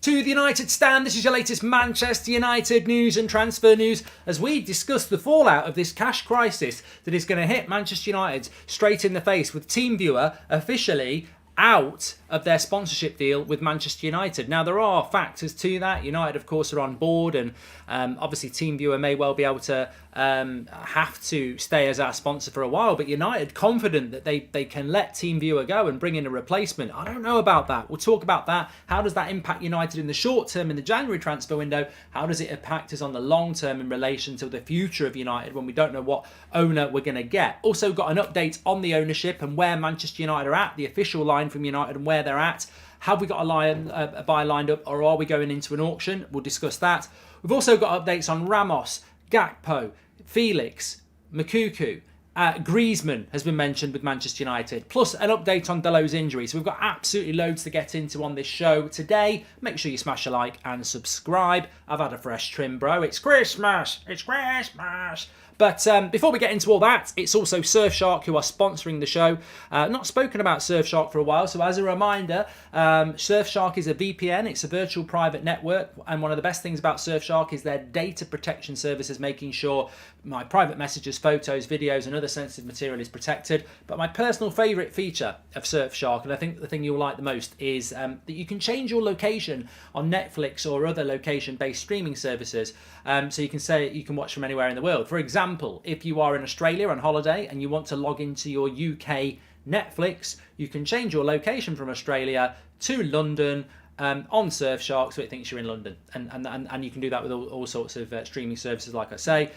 to the United Stand. This is your latest Manchester United news and transfer news as we discuss the fallout of this cash crisis that is going to hit Manchester United straight in the face, with TeamViewer officially out of their sponsorship deal with Manchester United. Now, there are factors to that. United, of course, are on board, and obviously TeamViewer may well be able to have to stay as our sponsor for a while, but United confident that they can let TeamViewer go and bring in a replacement. I don't know about that. We'll talk about that. How does that impact United in the short term in the January transfer window? How does it impact us on the long term in relation to the future of United when we don't know what owner we're going to get? Also got an update on the ownership and where Manchester United are at, the official line from United and where they're at. Have we got a buy lined up, or are we going into an auction? We'll discuss that. We've also got updates on Ramos, Gakpo, Felix, Makuku. Griezmann has been mentioned with Manchester United, plus an update on Dalot's injury. So we've got absolutely loads to get into on this show today. Make sure you smash a like and subscribe. I've had a fresh trim, bro. It's Christmas. It's Christmas. But before we get into all that, it's also Surfshark who are sponsoring the show. Not spoken about Surfshark for a while, so as a reminder, Surfshark is a VPN. It's a virtual private network, and one of the best things about Surfshark is their data protection services, making sure my private messages, photos, videos, and other sensitive material is protected. But my personal favourite feature of Surfshark, and I think the thing you'll like the most, is that you can change your location on Netflix or other location-based streaming services, so you can say you can watch from anywhere in the world. For example, if you are in Australia on holiday and you want to log into your UK Netflix, you can change your location from Australia to London on Surfshark, so it thinks you're in London, and you can do that with all sorts of streaming services, like I say.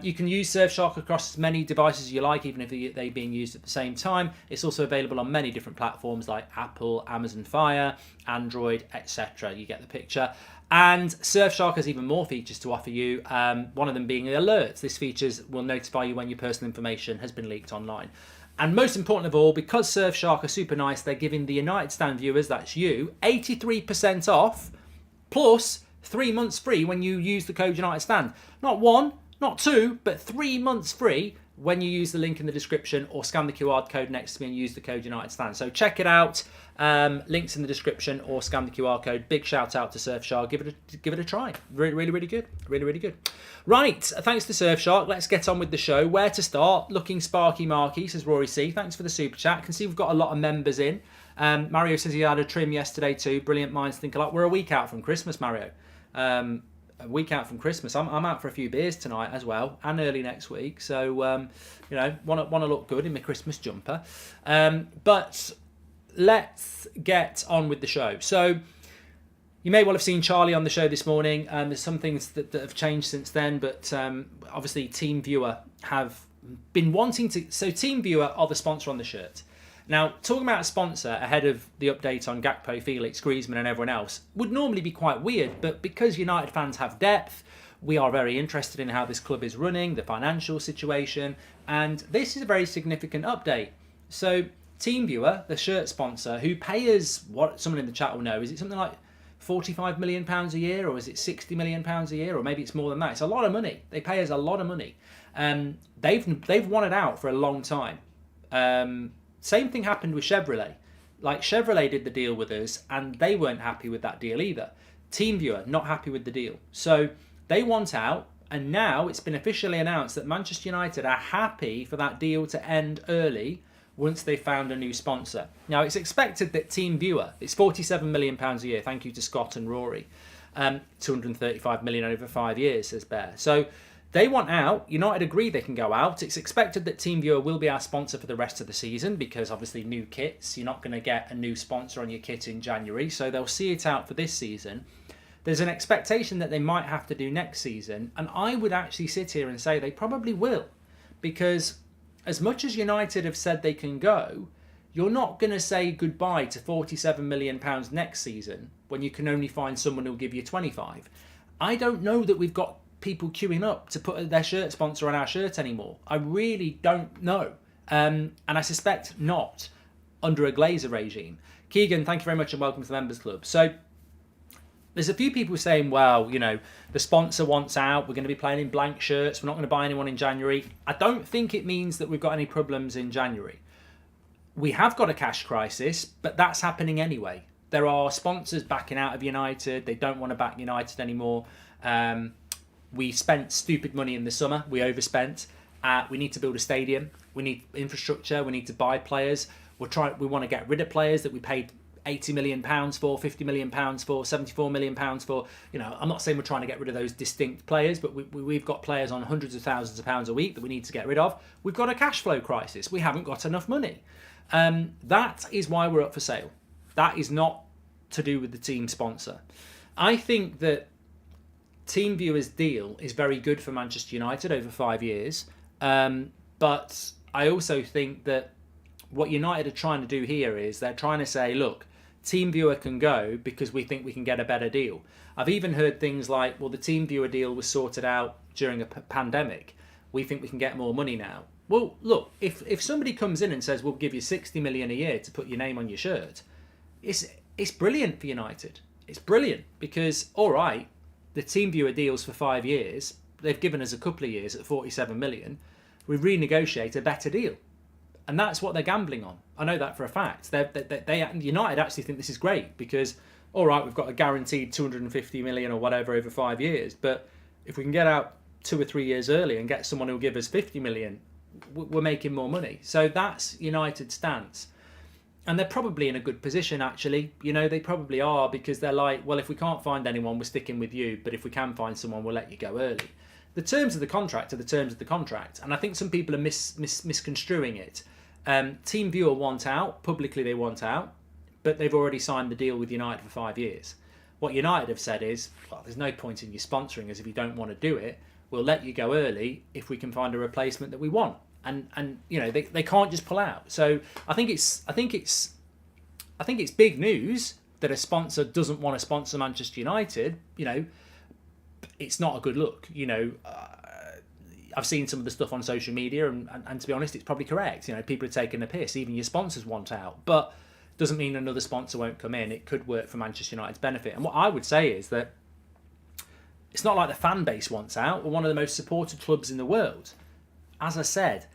You can use Surfshark across as many devices as you like, even if they're being used at the same time. It's also available on many different platforms like Apple, Amazon Fire, Android, etc. You get the picture. And Surfshark has even more features to offer you, one of them being alerts. This feature will notify you when your personal information has been leaked online. And most important of all, because Surfshark are super nice, they're giving the United Stand viewers, that's you, 83% off, plus 3 months free when you use the code United Stand. Not one, not two, but 3 months free when you use the link in the description or scan the QR code next to me and use the code United Stand. So check it out. Links in the description or scan the QR code. Big shout out to Surfshark. Give it a try. Really good. Really good. Right, thanks to Surfshark. Let's get on with the show. Where to start? Looking sparky marky, says Rory C. Thanks for the super chat. Can see we've got a lot of members in. Mario says he had a trim yesterday too. Brilliant minds think alike. We're a week out from Christmas, Mario. A week out from Christmas. I'm out for a few beers tonight as well, and early next week. So want to look good in my Christmas jumper. But let's get on with the show. So you may well have seen Charlie on the show this morning. There's some things that have changed since then, but obviously TeamViewer have been wanting to. So TeamViewer are the sponsor on the shirt. Now, talking about a sponsor ahead of the update on Gakpo, Felix, Griezmann and everyone else would normally be quite weird, but because United fans have depth, we are very interested in how this club is running, the financial situation, and this is a very significant update. So TeamViewer, the shirt sponsor, who pay us, what someone in the chat will know, is it something like £45 million a year, or is it £60 million a year, or maybe it's more than that? It's a lot of money. They pay us a lot of money. They've wanted out for a long time. Same thing happened with Chevrolet. Like, Chevrolet did the deal with us and they weren't happy with that deal either. TeamViewer, not happy with the deal. So they want out, and now it's been officially announced that Manchester United are happy for that deal to end early once they found a new sponsor. Now, it's expected that TeamViewer, it's £47 million a year, thank you to Scott and Rory, 235 million over 5 years, says Bear. So they want out. United agree they can go out. It's expected that TeamViewer will be our sponsor for the rest of the season because obviously new kits, you're not going to get a new sponsor on your kit in January, so they'll see it out for this season. There's an expectation that they might have to do next season, and I would actually sit here and say they probably will, because as much as United have said they can go, you're not going to say goodbye to £47 million next season when you can only find someone who'll give you 25. I don't know that we've got people queuing up to put their shirt sponsor on our shirt anymore. I really don't know. And I suspect not under a Glazer regime. Keegan, thank you very much and welcome to the Members Club. So there's a few people saying, well, the sponsor wants out. We're going to be playing in blank shirts. We're not going to buy anyone in January. I don't think it means that we've got any problems in January. We have got a cash crisis, but that's happening anyway. there are sponsors backing out of United. They don't want to back United anymore. We spent stupid money in the summer. We overspent. We need to build a stadium. We need infrastructure. We need to buy players. We want to get rid of players that we paid £80 million for, £50 million for, £74 million for. You know, I'm not saying we're trying to get rid of those distinct players, but we've got players on hundreds of thousands of pounds a week that we need to get rid of. We've got a cash flow crisis. We haven't got enough money. That is why we're up for sale. That is not to do with the team sponsor. I think that TeamViewer's deal is very good for Manchester United over 5 years. But I also think that what United are trying to do here is they're trying to say, look, TeamViewer can go because we think we can get a better deal. I've even heard things like, well, the TeamViewer deal was sorted out during a pandemic. We think we can get more money now. Well, look, if somebody comes in and says, we'll give you 60 million a year to put your name on your shirt, it's brilliant for United. It's brilliant because, all right, the TeamViewer deals for 5 years. They've given us a couple of years at 47 million. We renegotiate a better deal. And that's what they're gambling on. I know that for a fact. United actually think this is great because, all right, we've got a guaranteed 250 million or whatever over 5 years. But if we can get out 2 or 3 years early and get someone who'll give us 50 million, we're making more money. So that's United's stance. And they're probably in a good position, actually. You know, they probably are because they're like, well, if we can't find anyone, we're sticking with you. But if we can find someone, we'll let you go early. The terms of the contract are the terms of the contract. And I think some people are misconstruing it. TeamViewer want out. Publicly, they want out. But they've already signed the deal with United for 5 years. What United have said is, well, there's no point in you sponsoring us if you don't want to do it. We'll let you go early if we can find a replacement that we want. And you know, they can't just pull out. So I think it's big news that a sponsor doesn't want to sponsor Manchester United. You know, it's not a good look. You know, I've seen some of the stuff on social media, and to be honest, it's probably correct. You know, people are taking the piss. Even your sponsors want out, but doesn't mean another sponsor won't come in. It could work for Manchester United's benefit. And what I would say is that it's not like the fan base wants out. We're one of the most supported clubs in the world. As I said,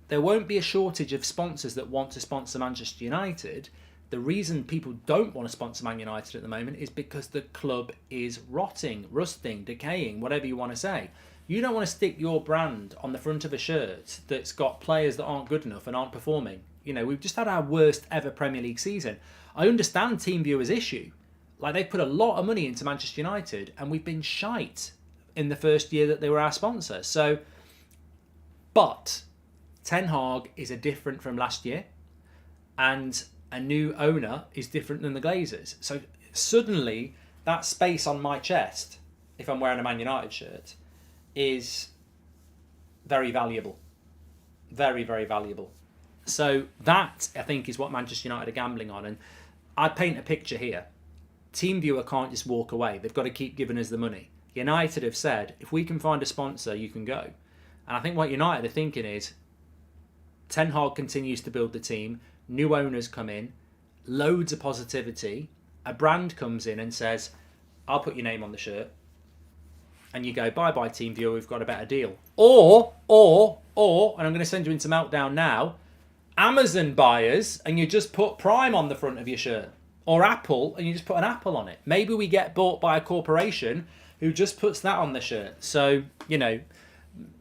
there won't be a shortage of sponsors that want to sponsor Manchester United. The reason people don't want to sponsor Man United at the moment is because the club is rotting, rusting, decaying, whatever you want to say. You don't want to stick your brand on the front of a shirt that's got players that aren't good enough and aren't performing. You know, we've just had our worst ever Premier League season. I understand TeamViewer's issue. Like, they put a lot of money into Manchester United and we've been shite in the first year that they were our sponsor. So, but Ten Hag is a different from last year, and a new owner is different than the Glazers. So suddenly that space on my chest, if I'm wearing a Man United shirt, is very valuable. Very, very valuable. So that, I think, is what Manchester United are gambling on. And I paint a picture here. TeamViewer can't just walk away. They've got to keep giving us the money. United have said, if we can find a sponsor, you can go. And I think what United are thinking is, Ten Hag continues to build the team, new owners come in, loads of positivity, a brand comes in and says, I'll put your name on the shirt, and you go, bye-bye TeamViewer, we've got a better deal. Or, and I'm going to send you into meltdown now, Amazon buyers, and you just put Prime on the front of your shirt. Or Apple, and you just put an apple on it. Maybe we get bought by a corporation who just puts that on the shirt. So, you know,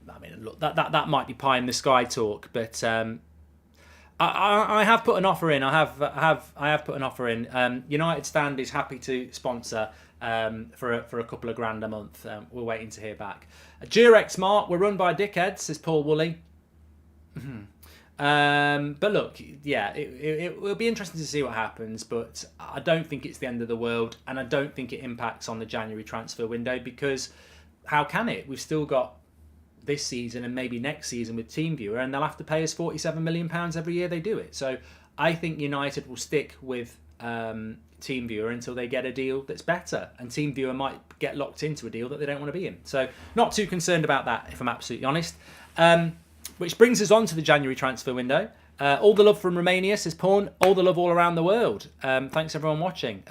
I mean, look, that might be pie in the sky talk, but I have put an offer in. I have put an offer in. United Stand is happy to sponsor for a couple of grand a month. We're waiting to hear back. Durex Mart, we're run by dickheads, says Paul Woolley. But look, yeah, it will be interesting to see what happens, but I don't think it's the end of the world, and I don't think it impacts on the January transfer window, because how can it? We've still got this season and maybe next season with TeamViewer, and they'll have to pay us £47 million every year they do it. So I think United will stick with TeamViewer until they get a deal that's better, and TeamViewer might get locked into a deal that they don't want to be in. So not too concerned about that, if I'm absolutely honest. Which brings us on to the January transfer window. All the love from Romania, says Porn. All the love all around the world. Thanks everyone watching.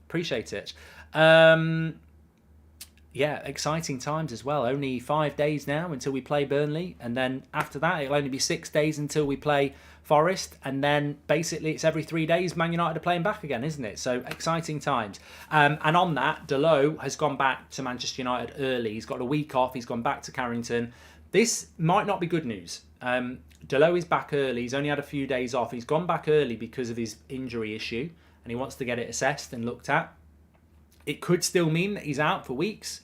Appreciate it. Yeah, exciting times as well. Only 5 days now until we play Burnley, and then after that it'll only be 6 days until we play Forest, and then basically it's every 3 days Man United are playing back again, isn't it? So exciting times. And on that, Dalot has gone back to Manchester United early. He's got a week off. He's gone back to Carrington. This might not be good news. Dalot is back early. He's only had a few days off. He's gone back early because of his injury issue, and he wants to get it assessed and looked at. It could still mean that he's out for weeks.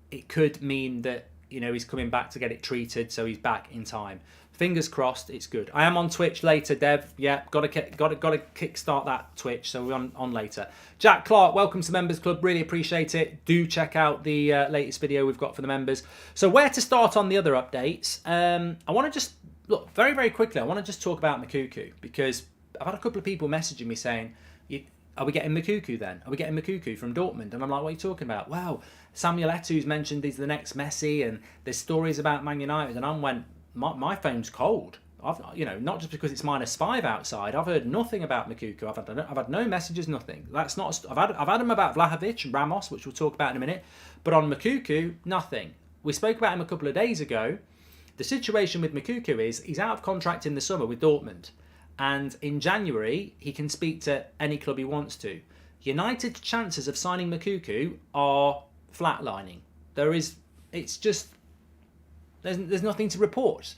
It could mean that, you know, he's coming back to get it treated, so he's back in time. Fingers crossed, it's good. I am on Twitch later, Dev. Yeah, got to kickstart that Twitch, so we're on later. Jack Clark, welcome to Members Club. Really appreciate it. Do check out the latest video we've got for the members. So where to start on the other updates? I want to just look very, very quickly. I want to just talk about Moukoko, because I've had a couple of people messaging me saying, are we getting Moukoko then? Are we getting Moukoko from Dortmund? And I'm like, what are you talking about? Well, Samuel Eto'o's mentioned he's the next Messi, and there's stories about Man United. And I went, my phone's cold. Not just because it's -5 outside. I've heard nothing about Moukoko. I've had no messages, nothing. That's not. I've had them about Vlahovic and Ramos, which we'll talk about in a minute. But on Moukoko, nothing. We spoke about him a couple of days ago. The situation with Moukoko is he's out of contract in the summer with Dortmund. And in January, he can speak to any club he wants to. United's chances of signing Moukoko are flatlining. There's nothing to report.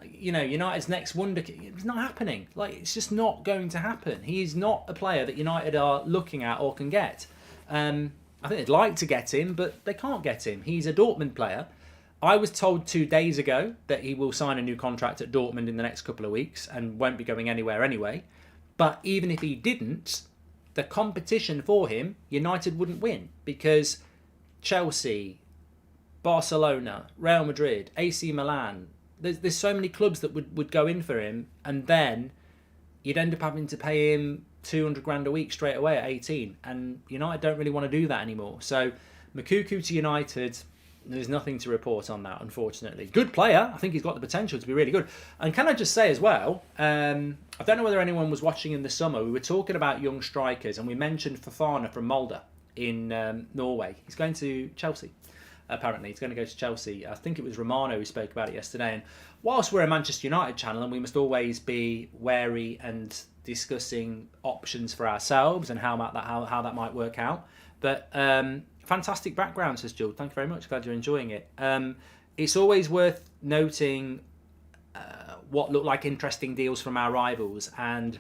You know, United's next wonder kid, it's not happening. Like, it's just not going to happen. He is not a player that United are looking at or can get. I think they'd like to get him, but they can't get him. He's a Dortmund player. I was told 2 days ago that he will sign a new contract at Dortmund in the next couple of weeks and won't be going anywhere anyway. But even if he didn't, the competition for him, United wouldn't win, because Chelsea, Barcelona, Real Madrid, AC Milan, there's so many clubs that would go in for him, and then you'd end up having to pay him 200 grand a week straight away at 18, and United don't really want to do that anymore. So Moukoko to United, there's nothing to report on that, unfortunately. Good player. I think he's got the potential to be really good. And can I just say as well, I don't know whether anyone was watching in the summer, we were talking about young strikers, and we mentioned Fofana from Molde in Norway. He's going to Chelsea, apparently. He's going to go to Chelsea. I think it was Romano who spoke about it yesterday. And whilst we're a Manchester United channel, and we must always be wary and discussing options for ourselves and how that might work out, but fantastic background, says Jill. Thank you very much. Glad you're enjoying it. It's always worth noting what look like interesting deals from our rivals, and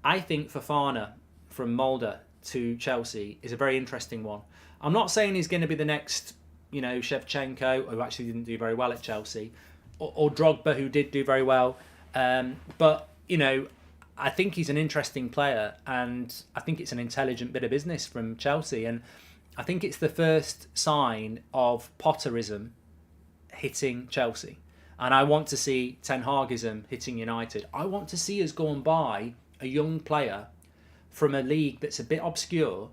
I think Fofana from Molde to Chelsea is a very interesting one. I'm not saying he's going to be the next, Shevchenko, who actually didn't do very well at Chelsea, or Drogba, who did do very well. But I think he's an interesting player, and I think it's an intelligent bit of business from Chelsea, and I think it's the first sign of Potterism hitting Chelsea. And I want to see Ten Hagism hitting United. I want to see us go and buy a young player from a league that's a bit obscure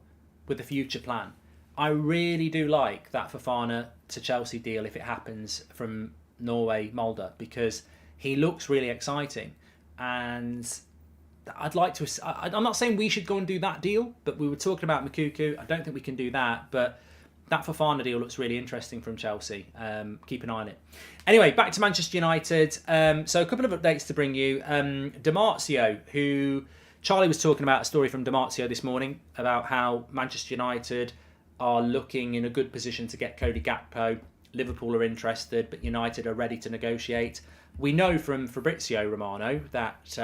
with a future plan. I really do like that Fofana to Chelsea deal if it happens from Norway, Molde, because he looks really exciting. And I'd like to. I'm not saying we should go and do that deal, but we were talking about Moukoko. I don't think we can do that, but that Fofana deal looks really interesting from Chelsea. Keep an eye on it. Anyway, back to Manchester United. So a couple of updates to bring you. Di Marzio, who Charlie was talking about a story from Di Marzio this morning about how Manchester United are looking in a good position to get Cody Gakpo. Liverpool are interested, but United are ready to negotiate. We know from Fabrizio Romano that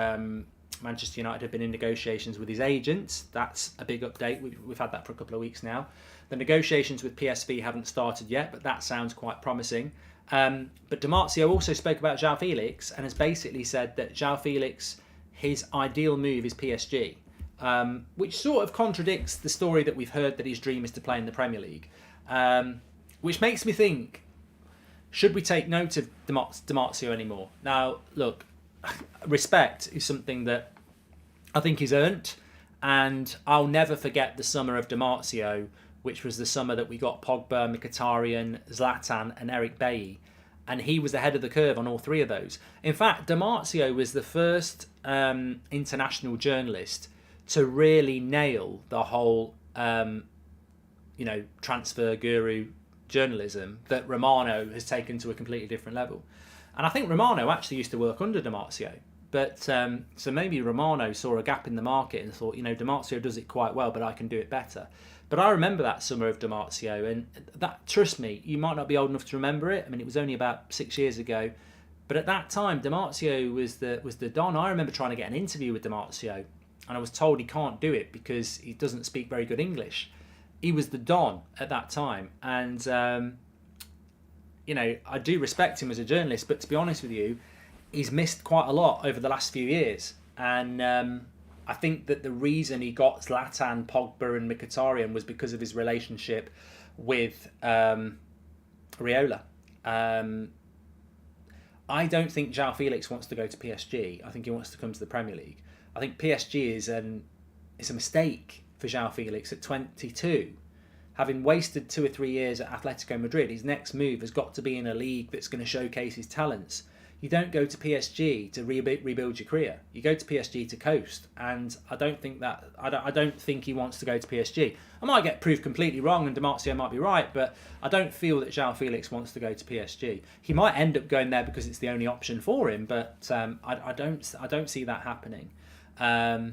Manchester United have been in negotiations with his agents. That's a big update. We've had that for a couple of weeks now. The negotiations with PSV haven't started yet, but that sounds quite promising. But Di Marzio also spoke about João Felix and has basically said that João Felix, his ideal move is PSG, which sort of contradicts the story that we've heard that his dream is to play in the Premier League, which makes me think, should we take note of Di Marzio anymore? Now, look, respect is something that I think he's earned, and I'll never forget the summer of Di Marzio, which was the summer that we got Pogba, Mkhitaryan, Zlatan and Eric Bailly, and he was ahead of the curve on all three of those. In fact, Di Marzio was the first international journalist to really nail the whole transfer guru journalism that Romano has taken to a completely different level. And I think Romano actually used to work under Di Marzio. But so maybe Romano saw a gap in the market and thought, Di Marzio does it quite well, but I can do it better. But I remember that summer of Di Marzio, and that, trust me, you might not be old enough to remember it. I mean, it was only about 6 years ago. But at that time, Di Marzio was the Don. I remember trying to get an interview with Di Marzio, and I was told he can't do it because he doesn't speak very good English. He was the Don at that time, and I do respect him as a journalist, but to be honest with you, he's missed quite a lot over the last few years. And I think that the reason he got Zlatan, Pogba and Mkhitaryan was because of his relationship with Raiola. I don't think João Felix wants to go to PSG. I think he wants to come to the Premier League. I think PSG is a mistake for João Felix at 22. Having wasted 2 or 3 years at Atletico Madrid, his next move has got to be in a league that's going to showcase his talents. You don't go to PSG to rebuild your career. You go to PSG to coast, and I don't think he wants to go to PSG. I might get proved completely wrong, and Di Marzio might be right, but I don't feel that João Felix wants to go to PSG. He might end up going there because it's the only option for him, but I don't see that happening. I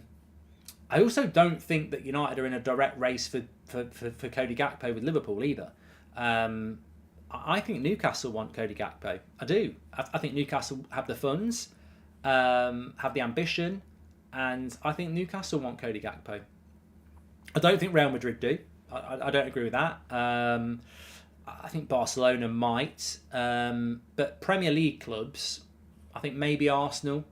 also don't think that United are in a direct race for Cody Gakpo with Liverpool either. I think Newcastle want Cody Gakpo. I do. I think Newcastle have the funds, have the ambition, and I think Newcastle want Cody Gakpo. I don't think Real Madrid do. I don't agree with that. I think Barcelona might, but Premier League clubs, I think maybe Arsenal,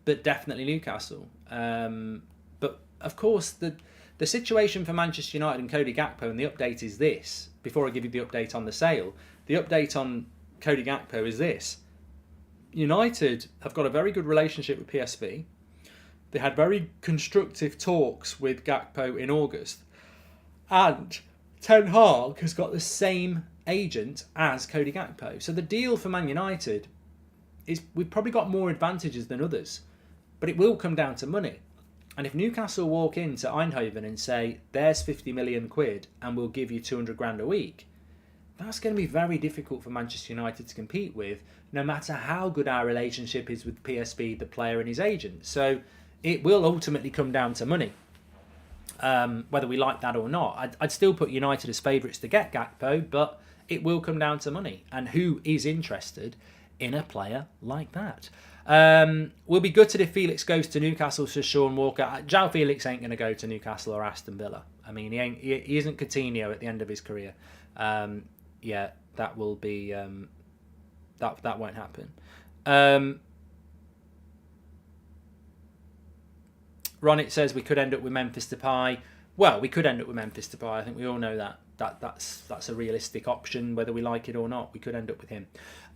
but definitely Newcastle. But of course, the situation for Manchester United and Cody Gakpo, and the update is this. Before I give you the update on the sale, the update on Cody Gakpo is this. United have got a very good relationship with PSV. They had very constructive talks with Gakpo in August. And Ten Hag has got the same agent as Cody Gakpo. So the deal for Man United is, we've probably got more advantages than others, but it will come down to money. And if Newcastle walk into Eindhoven and say, there's 50 million quid and we'll give you 200 grand a week, that's going to be very difficult for Manchester United to compete with, no matter how good our relationship is with PSV, the player and his agent. So it will ultimately come down to money, whether we like that or not. I'd still put United as favourites to get Gakpo, but it will come down to money. And who is interested in a player like that? We'll be gutted if Felix goes to Newcastle to Sean Walker. João Felix ain't going to go to Newcastle or Aston Villa. I mean, he isn't Coutinho at the end of his career. That will be that won't happen. Ronit says we could end up with Memphis Depay. Well, we could end up with Memphis Depay. I think we all know that. That's a realistic option, whether we like it or not. We could end up with him.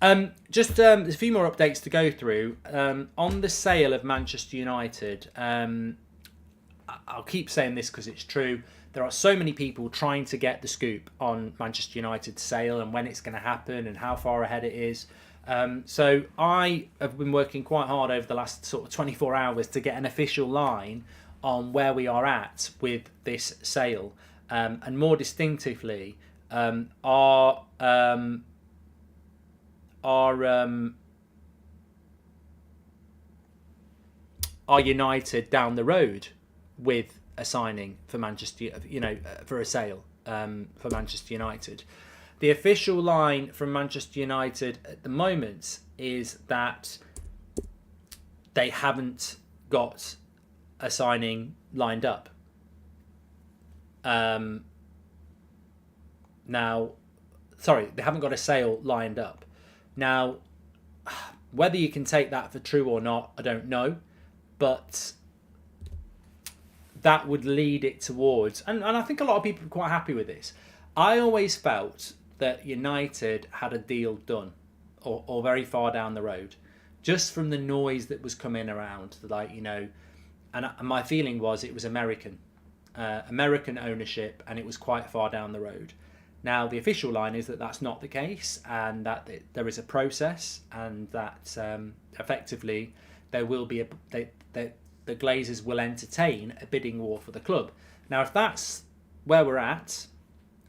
There's a few more updates to go through. On the sale of Manchester United, I'll keep saying this because it's true. There are so many people trying to get the scoop on Manchester United's sale and when it's going to happen and how far ahead it is. So I have been working quite hard over the last sort of 24 hours to get an official line on where we are at with this sale. And more distinctively, are United down the road with a signing for Manchester, for a sale for Manchester United. The official line from Manchester United at the moment is that they haven't got a signing lined up. They haven't got a sale lined up. Now, whether you can take that for true or not, I don't know, but that would lead it towards, and I think a lot of people are quite happy with this. I always felt that United had a deal done, or very far down the road, just from the noise that was coming around, and my feeling was it was American ownership, and it was quite far down the road. Now, the official line is that that's not the case, and that there is a process, and that effectively there will be the Glazers will entertain a bidding war for the club. Now, if that's where we're at,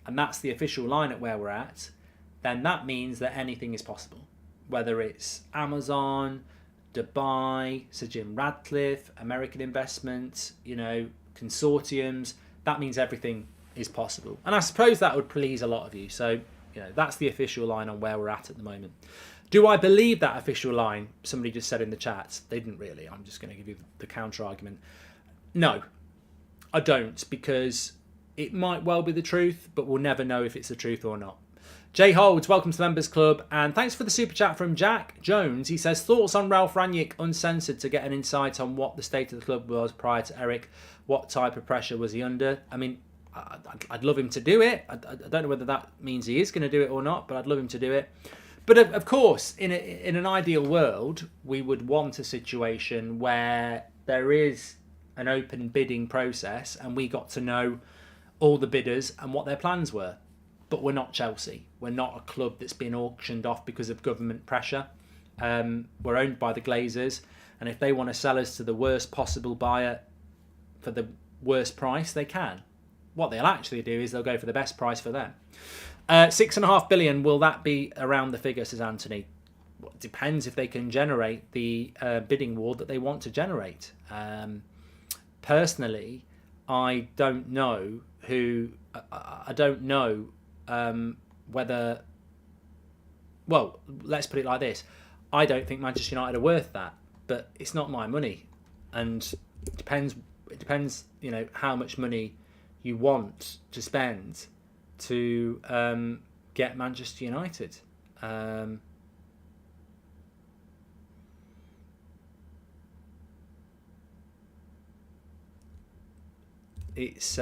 and that's the official line at where we're at, then that means that anything is possible. Whether it's Amazon, Dubai, Sir Jim Radcliffe, American investment, consortiums, that means everything is possible. And I suppose that would please a lot of you. So, that's the official line on where we're at the moment. Do I believe that official line? Somebody just said in the chat. They didn't really. I'm just going to give you the counter argument. No, I don't, because it might well be the truth, but we'll never know if it's the truth or not. Jay Holds, welcome to the Members Club, and thanks for the super chat from Jack Jones. He says, thoughts on Ralph Rangnick uncensored to get an insight on what the state of the club was prior to Eric. What type of pressure was he under? I mean, I'd love him to do it. I don't know whether that means he is going to do it or not, but I'd love him to do it. But of course, in an ideal world, we would want a situation where there is an open bidding process and we got to know all the bidders and what their plans were. But we're not Chelsea. We're not a club that's been auctioned off because of government pressure. We're owned by the Glazers, and if they want to sell us to the worst possible buyer for the worst price, they can. What they'll actually do is they'll go for the best price for them. 6.5 billion, will that be around the figure, says Anthony? Well, it depends if they can generate the bidding war that they want to generate. Personally, I don't know who... I don't know whether... Well, let's put it like this. I don't think Manchester United are worth that, but it's not my money. And it depends, how much money you want to spend to get Manchester United. It's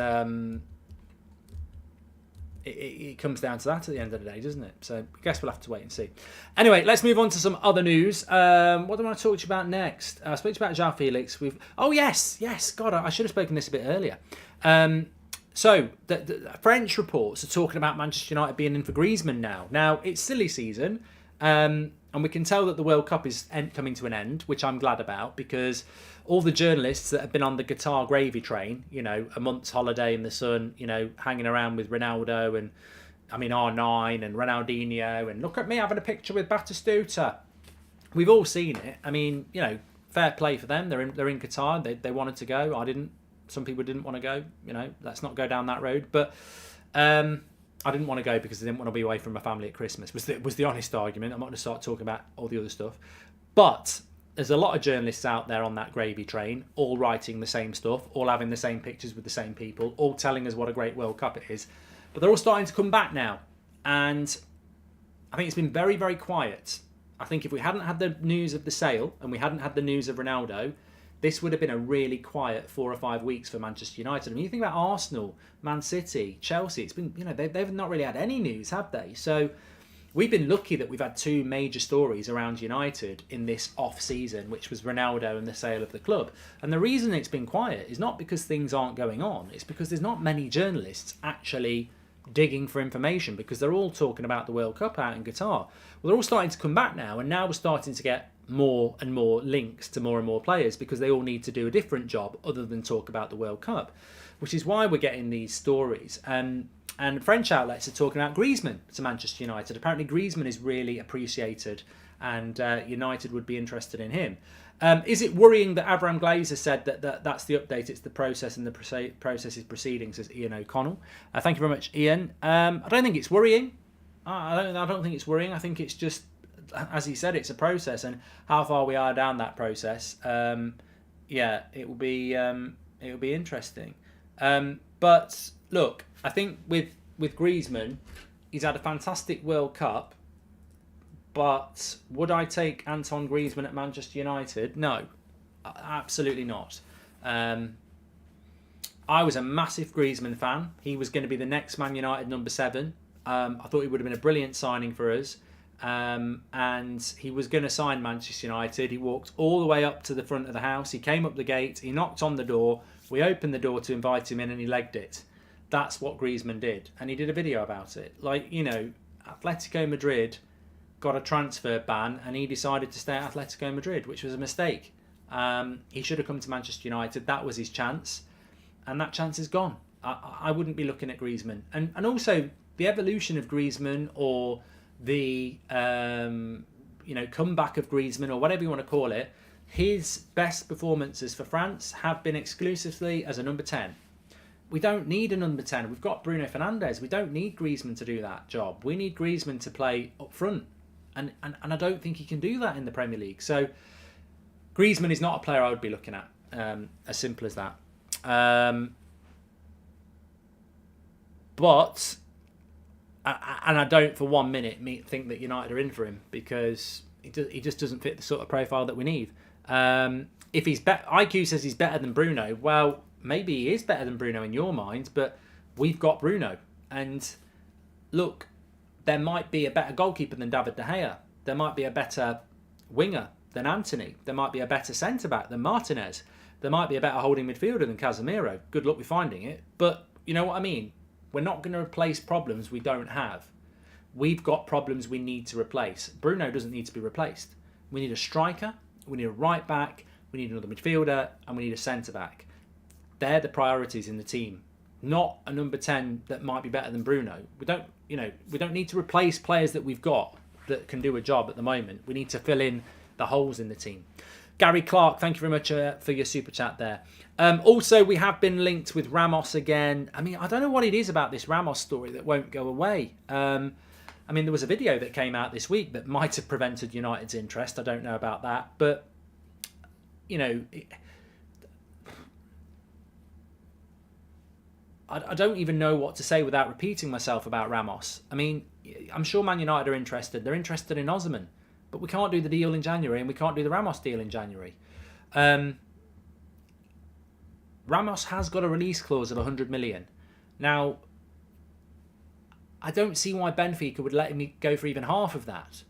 it comes down to that at the end of the day, doesn't it? So I guess we'll have to wait and see. Anyway, let's move on to some other news. What do I want to talk to you about next? I spoke to you about João Felix. Yes. God, I should have spoken this a bit earlier. So the French reports are talking about Manchester United being in for Griezmann now. Now, it's silly season, and we can tell that the World Cup is coming to an end, which I'm glad about, because all the journalists that have been on the Qatar gravy train, a month's holiday in the sun, hanging around with Ronaldo and, R9 and Ronaldinho, and look at me having a picture with Batistuta. We've all seen it. Fair play for them. They're in Qatar. They wanted to go. I didn't. Some people didn't want to go. Let's not go down that road. But I didn't want to go because I didn't want to be away from my family at Christmas. Was the honest argument. I'm not going to start talking about all the other stuff. But there's a lot of journalists out there on that gravy train, all writing the same stuff, all having the same pictures with the same people, all telling us what a great World Cup it is. But they're all starting to come back now. And I think it's been very, very quiet. I think if we hadn't had the news of the sale and we hadn't had the news of Ronaldo, this would have been a really quiet 4 or 5 weeks for Manchester United. I mean, you think about Arsenal, Man City, Chelsea, it's been, they've not really had any news, have they? So we've been lucky that we've had 2 major stories around United in this off-season, which was Ronaldo and the sale of the club. And the reason it's been quiet is not because things aren't going on. It's because there's not many journalists actually digging for information, because they're all talking about the World Cup out in Qatar. Well, they're all starting to come back now, and now we're starting to get more and more links to more and more players, because they all need to do a different job other than talk about the World Cup, which is why we're getting these stories. And French outlets are talking about Griezmann to Manchester United. Apparently Griezmann is really appreciated, and United would be interested in him. Is it worrying that Avram Glazer said that's the update, it's the process, and the process is proceeding, says Ian O'Connell. Thank you very much, Ian. I don't think it's worrying. I don't think it's worrying. I think it's just, as he said, it's a process, and how far we are down that process, it will be interesting. But look, I think with Griezmann, he's had a fantastic World Cup. But would I take Antoine Griezmann at Manchester United? No, absolutely not. I was a massive Griezmann fan. He was going to be the next Man United number 7. I thought he would have been a brilliant signing for us. And he was going to sign Manchester United. He walked all the way up to the front of the house. He came up the gate. He knocked on the door. We opened the door to invite him in, and he legged it. That's what Griezmann did. And he did a video about it. Atletico Madrid got a transfer ban, and he decided to stay at Atletico Madrid, which was a mistake. He should have come to Manchester United. That was his chance, and that chance is gone. I wouldn't be looking at Griezmann. And also the evolution of Griezmann, or the comeback of Griezmann, or whatever you want to call it, his best performances for France have been exclusively as a number 10. We don't need a number 10. We've got Bruno Fernandes. We don't need Griezmann to do that job. We need Griezmann to play up front. And I don't think he can do that in the Premier League. So Griezmann is not a player I would be looking at. As simple as that. But I don't for 1 minute think that United are in for him, because he just doesn't fit the sort of profile that we need. If he's IQ says he's better than Bruno, well, maybe he is better than Bruno in your mind, but we've got Bruno. And look, there might be a better goalkeeper than David De Gea. There might be a better winger than Antony. There might be a better centre-back than Martinez. There might be a better holding midfielder than Casemiro. Good luck with finding it. But you know what I mean? We're not going to replace problems we don't have. We've got problems we need to replace. Bruno doesn't need to be replaced. We need a striker, we need a right back, we need another midfielder, and we need a centre-back. They're the priorities in the team. Not a number 10 that might be better than Bruno. We don't need to replace players that we've got that can do a job at the moment. We need to fill in the holes in the team. Gary Clark, thank you very much for your super chat there. Also, we have been linked with Ramos again. I mean, I don't know what it is about this Ramos story that won't go away. I mean, there was a video that came out this week that might have prevented United's interest. I don't know about that. But, I don't even know what to say without repeating myself about Ramos. I mean, I'm sure Man United are interested. They're interested in Osman. But we can't do the deal in January, and we can't do the Ramos deal in January. Ramos has got a release clause of 100 million. Now, I don't see why Benfica would let him go for even half of that.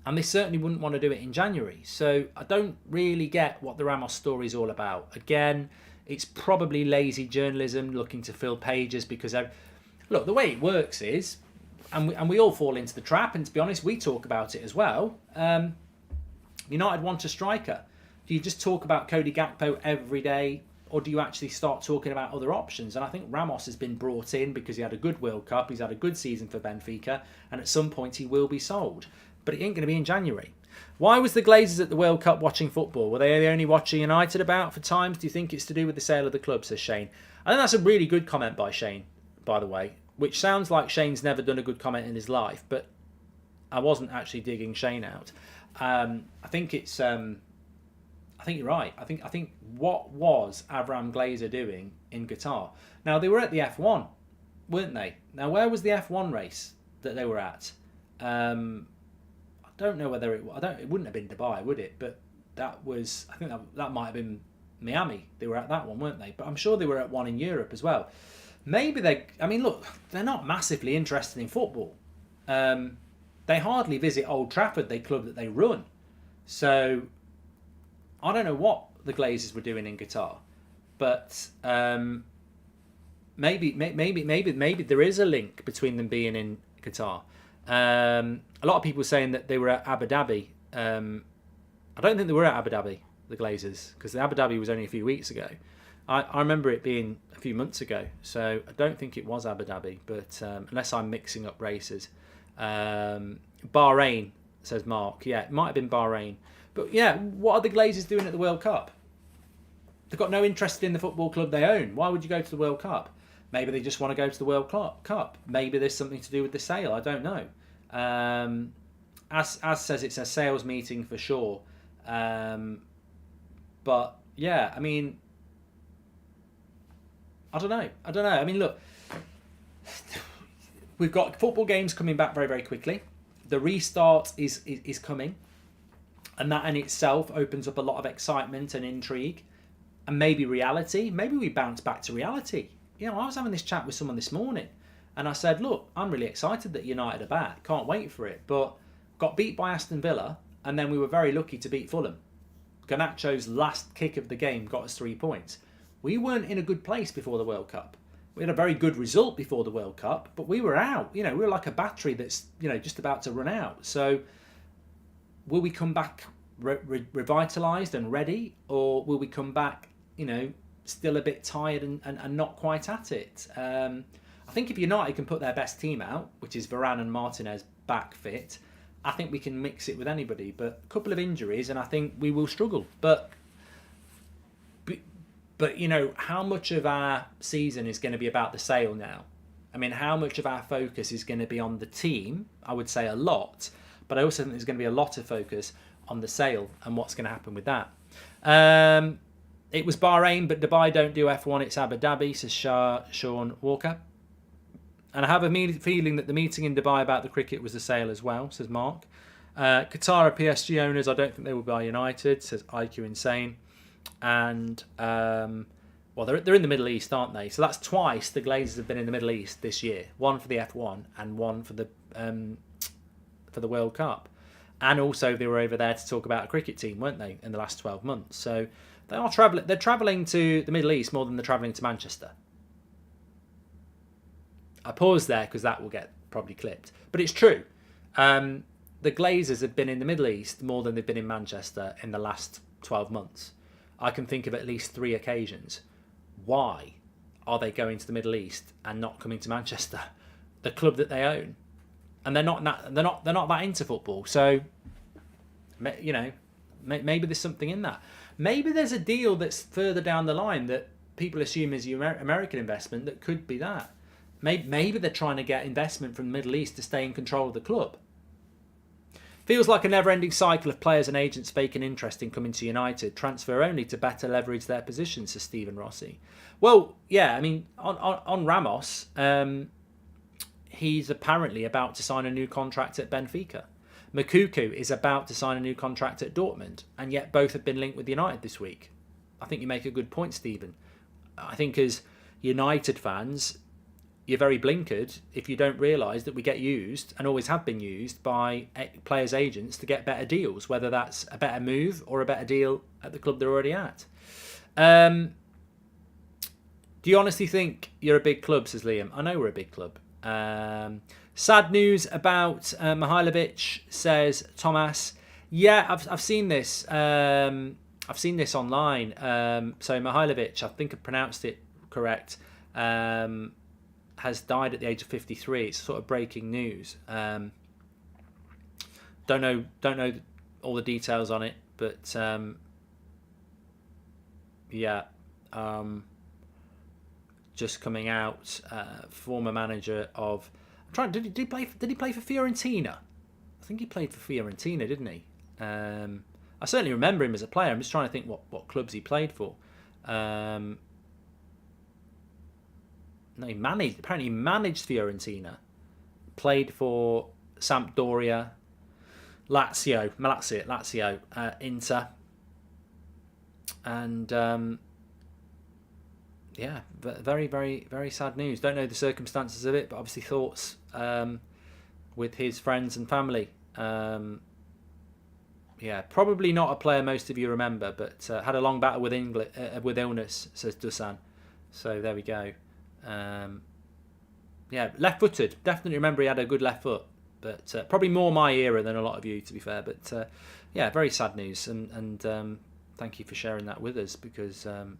And they certainly wouldn't want to do it in January. So I don't really get what the Ramos story is all about. Again, it's probably lazy journalism looking to fill pages, because, look, the way it works is, and we all fall into the trap, and to be honest, we talk about it as well. United want a striker. Do you just talk about Cody Gakpo every day, or do you actually start talking about other options? And I think Ramos has been brought in because he had a good World Cup, he's had a good season for Benfica, and at some point he will be sold. But it ain't going to be in January. Why was the Glazers at the World Cup watching football? Were they only watching United about for times? Do you think it's to do with the sale of the club, says Shane? I think that's a really good comment by Shane, by the way, which sounds like Shane's never done a good comment in his life, but I wasn't actually digging Shane out. I think it's... I think you're right. I think what was Avram Glazer doing in Qatar? Now, they were at the F1, weren't they? Now, where was the F1 race that they were at? I don't know whether it wouldn't have been Dubai, would it? But that was, I think that might have been Miami. They were at that one, weren't they? But I'm sure they were at one in Europe as well. Maybe look, they're not massively interested in football. They hardly visit Old Trafford, the club that they run. So I don't know what the Glazers were doing in Qatar, but maybe there is a link between them being in Qatar. A lot of people saying that they were at Abu Dhabi. I don't think they were at Abu Dhabi, the Glazers, because the Abu Dhabi was only a few weeks ago. I remember it being a few months ago, so I don't think it was Abu Dhabi, but unless I'm mixing up races. Bahrain, says Mark. Yeah, it might have been Bahrain. But yeah, what are the Glazers doing at the World Cup? They've got no interest in the football club they own. Why would you go to the World Cup? Maybe they just want to go to the World Cup. Maybe there's something to do with the sale. I don't know. As says, it's a sales meeting for sure. But yeah, I mean, I don't know. I mean, look, we've got football games coming back very, very quickly. The restart is coming. And that in itself opens up a lot of excitement and intrigue. And maybe reality. Maybe we bounce back to reality. You know, I was having this chat with someone this morning. And I said, look, I'm really excited that United are back. Can't wait for it. But got beat by Aston Villa. And then we were very lucky to beat Fulham. Garnacho's last kick of the game got us 3 points. We weren't in a good place before the World Cup. We had a very good result before the World Cup. But we were out. You know, we were like a battery that's, just about to run out. So will we come back revitalised and ready, or will we come back, still a bit tired and not quite at it. I think if United can put their best team out, which is Varane and Martinez back fit, I think we can mix it with anybody. But a couple of injuries, and I think we will struggle. But how much of our season is going to be about the sale now? I mean, how much of our focus is going to be on the team? I would say a lot. But I also think there's going to be a lot of focus on the sale and what's going to happen with that. It was Bahrain, but Dubai don't do F1. It's Abu Dhabi, says Sean Walker. And I have a feeling that the meeting in Dubai about the cricket was the sale as well, says Mark. Qatar are PSG owners. I don't think they will buy United, says IQ Insane. And, they're in the Middle East, aren't they? So that's twice the Glazers have been in the Middle East this year. One for the F1 and one for the World Cup. And also they were over there to talk about a cricket team, weren't they, in the last 12 months. So they are travelling. They're travelling to the Middle East more than they're travelling to Manchester. I pause there because that will get probably clipped. But it's true. The Glazers have been in the Middle East more than they've been in Manchester in the last 12 months. I can think of at least 3 occasions. Why are they going to the Middle East and not coming to Manchester, the club that they own? And they're not that into football. So, maybe there's something in that. Maybe there's a deal that's further down the line that people assume is American investment that could be that. Maybe they're trying to get investment from the Middle East to stay in control of the club. Feels like a never-ending cycle of players and agents faking interest in coming to United. Transfer only to better leverage their position, says Stephen Rossi. Well, yeah, I mean, on Ramos, he's apparently about to sign a new contract at Benfica. Makuku is about to sign a new contract at Dortmund, and yet both have been linked with United this week. I think you make a good point, Stephen. I think as United fans, you're very blinkered if you don't realise that we get used, and always have been used, by players' agents to get better deals, whether that's a better move or a better deal at the club they're already at. Do you honestly think you're a big club, says Liam? I know we're a big club. Sad news about Mihajlovic, says Thomas. Yeah, I've seen this. I've seen this online. So Mihajlovic, I think I pronounced it correct, has died at the age of 53. It's sort of breaking news. Don't know all the details on it, but just coming out. Former manager of. Did he play for Fiorentina? I think he played for Fiorentina, didn't he? I certainly remember him as a player. I'm just trying to think what clubs he played for. No, apparently he managed Fiorentina, played for Sampdoria, Lazio, Inter, and very, very, very sad news. Don't know the circumstances of it, but obviously thoughts with his friends and family. Probably not a player most of you remember, but had a long battle with illness, says Dusan. So there we go. Left-footed. Definitely remember he had a good left foot, but probably more my era than a lot of you, to be fair. But very sad news, and thank you for sharing that with us, because I'm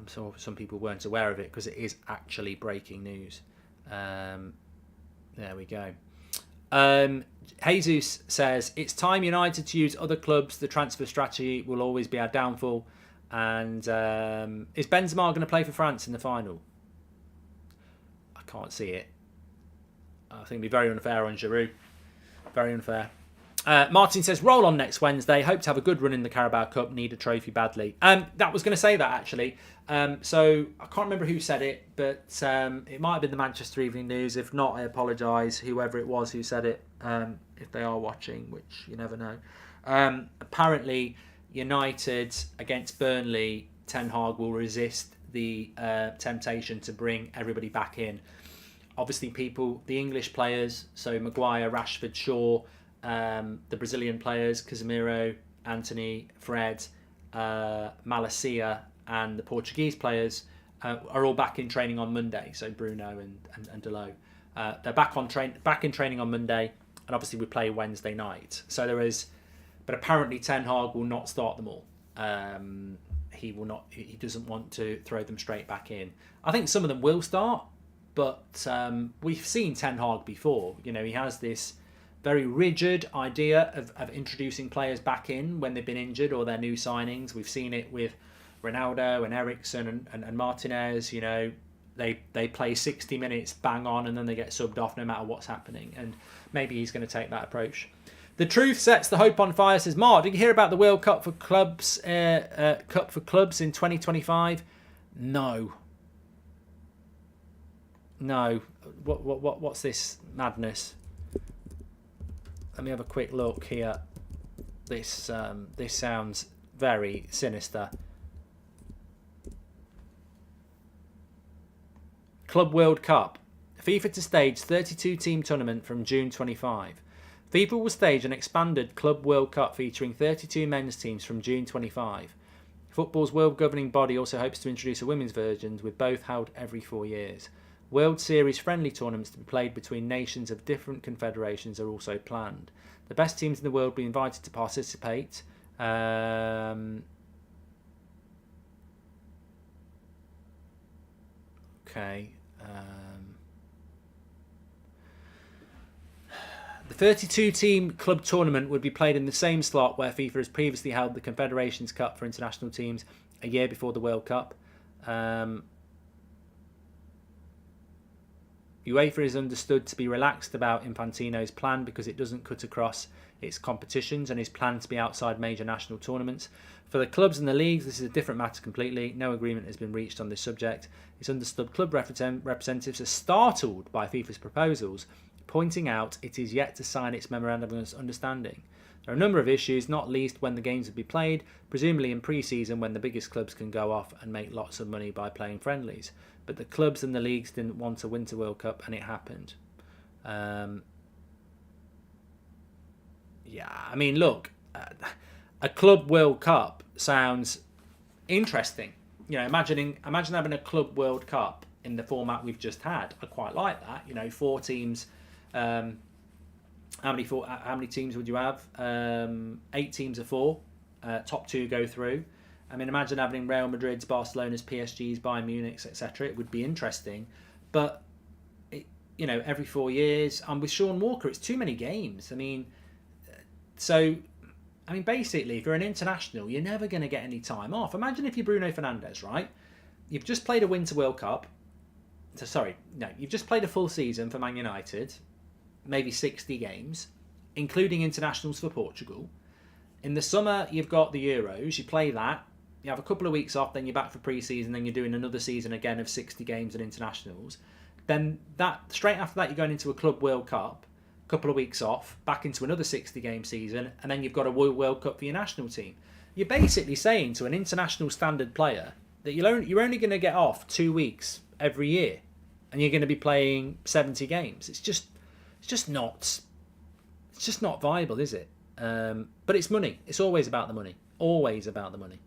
sure some people weren't aware of it, because it is actually breaking news. There we go. Jesus says, it's time United to use other clubs. The transfer strategy will always be our downfall. And is Benzema going to play for France in the final? I can't see it. I think it'd be very unfair on Giroud. Very unfair. Martin says, roll on next Wednesday. Hope to have a good run in the Carabao Cup. Need a trophy badly. That was going to say that, actually. So I can't remember who said it, but it might have been the Manchester Evening News. If not, I apologise, whoever it was who said it, if they are watching, which you never know. Apparently, United against Burnley, Ten Hag will resist the temptation to bring everybody back in. Obviously, the English players, so Maguire, Rashford, Shaw, the Brazilian players, Casemiro, Antony, Fred, Malacia, and the Portuguese players are all back in training on Monday. So Bruno and Dalot, they're back in training on Monday, and obviously we play Wednesday night. So but apparently Ten Hag will not start them all. he will not. He doesn't want to throw them straight back in. I think some of them will start, but we've seen Ten Hag before. You know, he has this very rigid idea of introducing players back in when they've been injured or they're new signings. We've seen it with Ronaldo and Eriksen and Martinez. You know, they play 60 minutes bang on and then they get subbed off no matter what's happening. And maybe he's going to take that approach. The truth sets the hope on fire, says Mark. Did you hear about the World Cup for clubs? Cup for clubs in 2025? No. What's this madness? Let me have a quick look here. This sounds very sinister. Club World Cup. FIFA to stage 32-team tournament from June 25. FIFA will stage an expanded Club World Cup featuring 32 men's teams from June 25. Football's world governing body also hopes to introduce a women's version, with both held every 4 years. World Series friendly tournaments to be played between nations of different confederations are also planned. The best teams in the world will be invited to participate. The 32-team club tournament would be played in the same slot where FIFA has previously held the Confederations Cup for international teams a year before the World Cup. UEFA is understood to be relaxed about Infantino's plan because it doesn't cut across its competitions and is planned to be outside major national tournaments. For the clubs and the leagues, this is a different matter completely. No agreement has been reached on this subject. It's understood club representatives are startled by FIFA's proposals, pointing out it is yet to sign its memorandum of understanding. There are a number of issues, not least when the games will be played, presumably in pre-season when the biggest clubs can go off and make lots of money by playing friendlies. But the clubs and the leagues didn't want a Winter World Cup, and it happened. I mean, look, a Club World Cup sounds interesting. You know, imagine having a Club World Cup in the format we've just had. I quite like that. You know, 4 teams. How many teams would you have? 8 teams of 4. Top 2 go through. I mean, imagine having Real Madrid's, Barcelona's, PSG's, Bayern Munich's, etc. It would be interesting. But, every 4 years, and with Sean Walker, it's too many games. I mean, basically, if you're an international, you're never going to get any time off. Imagine if you're Bruno Fernandes, right? You've just played a Winter World Cup. You've just played a full season for Man United, maybe 60 games, including internationals for Portugal. In the summer, you've got the Euros. You play that. You have a couple of weeks off, then you're back for pre-season, then you're doing another season again of 60 games and internationals. Then straight after that, you're going into a Club World Cup, a couple of weeks off, back into another 60-game season, and then you've got a World Cup for your national team. You're basically saying to an international standard player that you're only going to get off 2 weeks every year, and you're going to be playing 70 games. It's just not viable, is it? But it's money. It's always about the money. Always about the money.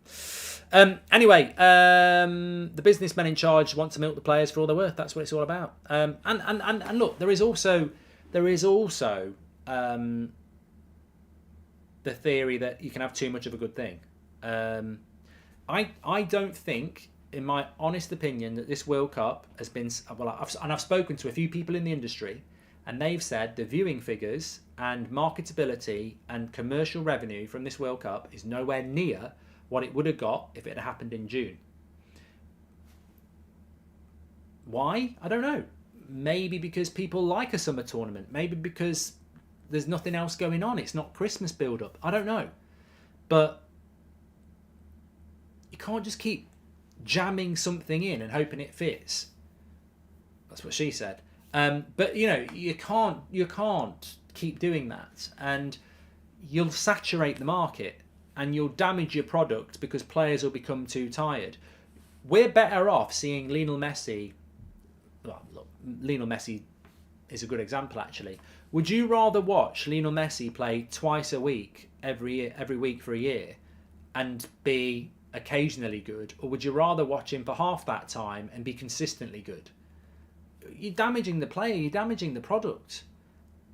Anyway, the businessmen in charge want to milk the players for all they're worth. That's what it's all about. And look, there is also the theory that you can have too much of a good thing. I don't think, in my honest opinion, that this World Cup has been... I've spoken to a few people in the industry, and they've said the viewing figures and marketability and commercial revenue from this World Cup is nowhere near what it would have got if it had happened in June. Why? I don't know. Maybe because people like a summer tournament. Maybe because there's nothing else going on. It's not Christmas build-up. I don't know. But you can't just keep jamming something in and hoping it fits. That's what she said. But you can't keep doing that, and you'll saturate the market and you'll damage your product because players will become too tired. We're better off seeing Lionel Messi. Well, look, Lionel Messi is a good example, actually. Would you rather watch Lionel Messi play twice a week every week for a year and be occasionally good, or would you rather watch him for half that time and be consistently good? You're damaging the player, you're damaging the product,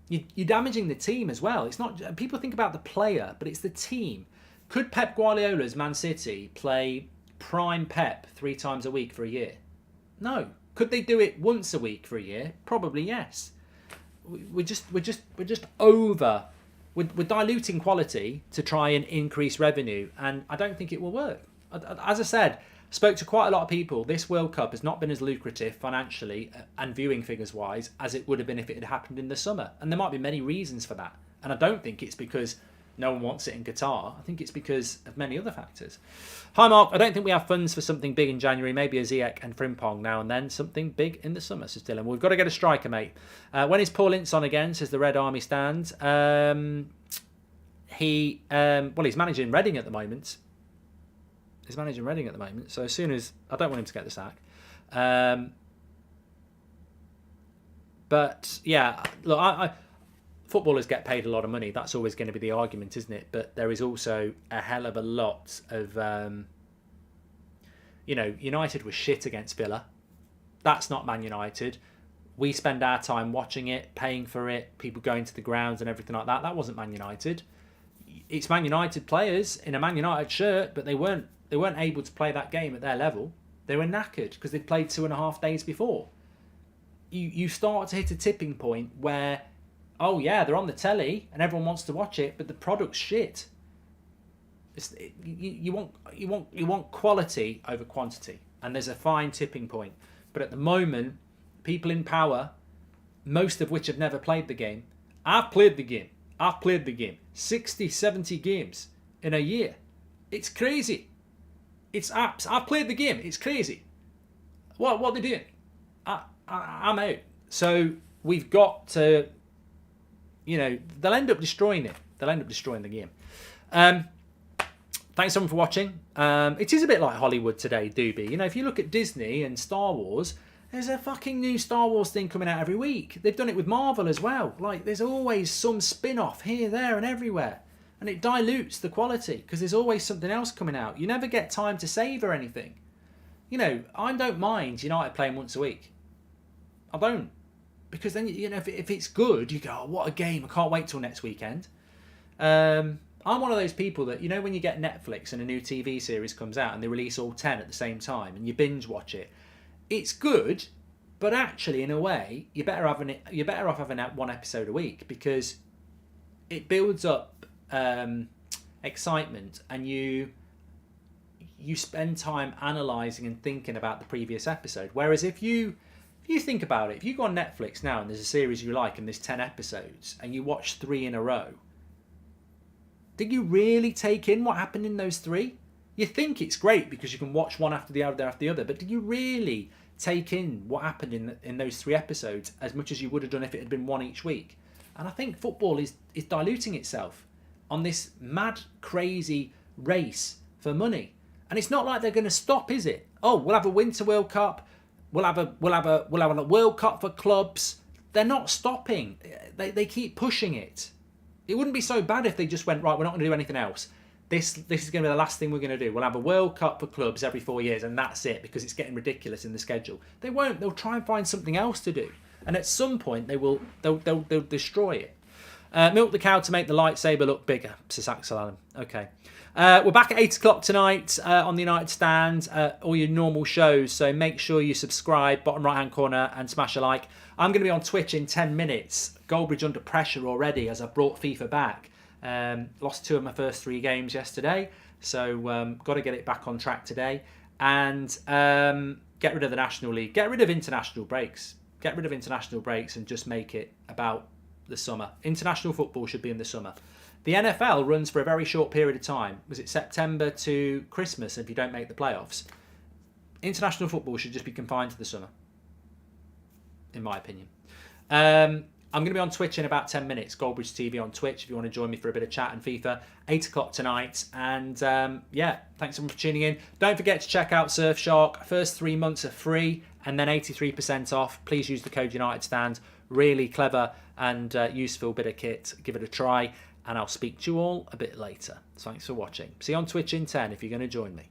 you're damaging the team as well. It's not, people think about the player, but it's the team. Could Pep Guardiola's Man City play prime Pep 3 times a week for a year? No. Could they do it once a week for a year? Probably yes. We're diluting quality to try and increase revenue, and I don't think it will work. As I said, spoke to quite a lot of people. This World Cup has not been as lucrative financially and viewing figures wise as it would have been if it had happened in the summer, and there might be many reasons for that. And I don't think it's because no one wants it in Qatar. I think it's because of many other factors. Hi Mark, I don't think we have funds for something big in January. Maybe a Ziyech and Frimpong now and then. Something big in the summer, says Dylan. We've got to get a striker, mate. When is Paul Ince on again, says the Red Army stand. He's managing Reading at the moment. So as soon as... I don't want him to get the sack. But, yeah, look, footballers get paid a lot of money. That's always going to be the argument, isn't it? But there is also a hell of a lot of... United was shit against Villa. That's not Man United. We spend our time watching it, paying for it, people going to the grounds and everything like that. That wasn't Man United. It's Man United players in a Man United shirt, but they weren't able to play that game at their level. They were knackered because they'd played 2.5 days before. You start to hit a tipping point where... oh yeah, they're on the telly and everyone wants to watch it, but the product's shit. You want quality over quantity, and there's a fine tipping point. But at the moment, people in power, most of which have never played the game. I've played the game. 60, 70 games in a year. It's crazy. It's apps. I've played the game. It's crazy. What are they doing? I'm out. So we've got to... they'll end up destroying it. They'll end up destroying the game. Thanks everyone for watching. It is a bit like Hollywood today, Doobie. If you look at Disney and Star Wars, there's a fucking new Star Wars thing coming out every week. They've done it with Marvel as well. Like, there's always some spin-off here, there, and everywhere. And it dilutes the quality because there's always something else coming out. You never get time to savour anything. I don't mind United playing once a week. I don't. Because then, if it's good, you go, oh, what a game. I can't wait till next weekend. I'm one of those people that, when you get Netflix and a new TV series comes out and they release all 10 at the same time and you binge watch it, it's good, but actually, in a way, you're better off having one episode a week because it builds up excitement and you spend time analysing and thinking about the previous episode. Whereas if you think about it, if you go on Netflix now and there's a series you like and there's 10 episodes and you watch 3 in a row, did you really take in what happened in those 3? You think it's great because you can watch one after the other, but did you really take in what happened in those 3 episodes as much as you would have done if it had been one each week? And I think football is diluting itself on this mad, crazy race for money. And it's not like they're going to stop, is it? Oh, we'll have a Winter World Cup. We'll have a World Cup for clubs. They're not stopping. They keep pushing it. It wouldn't be so bad if they just went, right, we're not going to do anything else. This is going to be the last thing we're going to do. We'll have a World Cup for clubs every 4 years and that's it because it's getting ridiculous in the schedule. They won't. They'll try and find something else to do. And at some point they'll destroy it. Milk the cow to make the lightsaber look bigger, says Axel Allen. Okay. We're back at 8 o'clock tonight on the United Stand, all your normal shows. So make sure you subscribe, bottom right-hand corner, and smash a like. I'm going to be on Twitch in 10 minutes. Goldbridge under pressure already as I brought FIFA back. Lost 2 of my first 3 games yesterday. So got to get it back on track today. And get rid of the National League. Get rid of international breaks. Get rid of international breaks and just make it about the summer. International football should be in the summer. The NFL runs for a very short period of time. Was it September to Christmas if you don't make the playoffs? International football should just be confined to the summer, in my opinion. I'm going to be on Twitch in about 10 minutes. Goldbridge TV on Twitch if you want to join me for a bit of chat and FIFA. 8 o'clock tonight. And yeah, thanks everyone for tuning in. Don't forget to check out Surfshark. First 3 months are free and then 83% off. Please use the code United Stand. Really clever and useful bit of kit. Give it a try. And I'll speak to you all a bit later. Thanks for watching. See you on Twitch in 10 if you're going to join me.